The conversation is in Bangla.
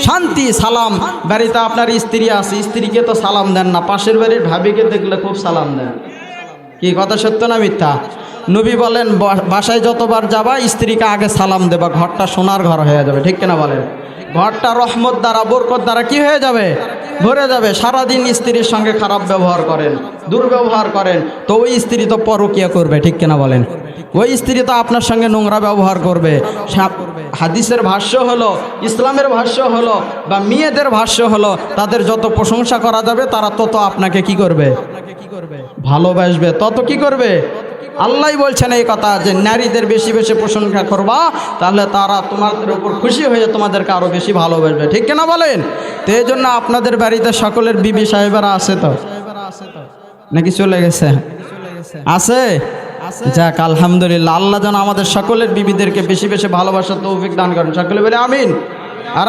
শান্তি সালাম। বাড়িতে আপনার স্ত্রী আছে, স্ত্রীকে তো সালাম দেন না, পাশের বাড়ির ভাবিকে দেখলে খুব সালাম দেন। কি কথা সত্য না মিথ্যা? নবী বলেন বাসায় যতবার যাবা স্ত্রীকে আগে সালাম দেবা, ঘরটা সোনার ঘর হয়ে যাবে। ঠিক কিনা বলেন? ঘরটা রহমত দ্বারা বরকত দ্বারা কি হয়ে যাবে? ভরে যাবে। সারাদিন স্ত্রীর সঙ্গে খারাপ ব্যবহার করেন, দুর্ব্যবহার করেন, তো ওই স্ত্রী তো পরকীয়া করবে। ঠিক কিনা বলেন? ওই স্ত্রী তো আপনার সঙ্গে নোংরা ব্যবহার করবে। হাদিসের ভাষ্য হলো, ইসলামের ভাষ্য হলো, বা মেয়েদের ভাষ্য হলো, তাদের যত প্রশংসা করা যাবে তারা তত আপনাকে কি করবে? ভালোবাসবে। তত কি করবে? আল্লাহ বলছেন এই কথা যে নারীদের বেশি বেশি প্রশংসা করবা, তাহলে তারা তোমাদের উপর খুশি হয়ে তোমাদেরকে আরো বেশি ভালোবাসবে। ঠিক কিনা বলেন? তো এই জন্য আপনাদের বাড়িতে সকলের বিবি সাহেবেরা আছে তো নাকি চলে গেছে? আছে? যাক আলহামদুলিল্লাহ। আল্লাহ যেন আমাদের সকলের বিবিদেরকে বেশি বেশি ভালোবাসার তৌফিক দান করেন। সকলে বলে আমিন। আর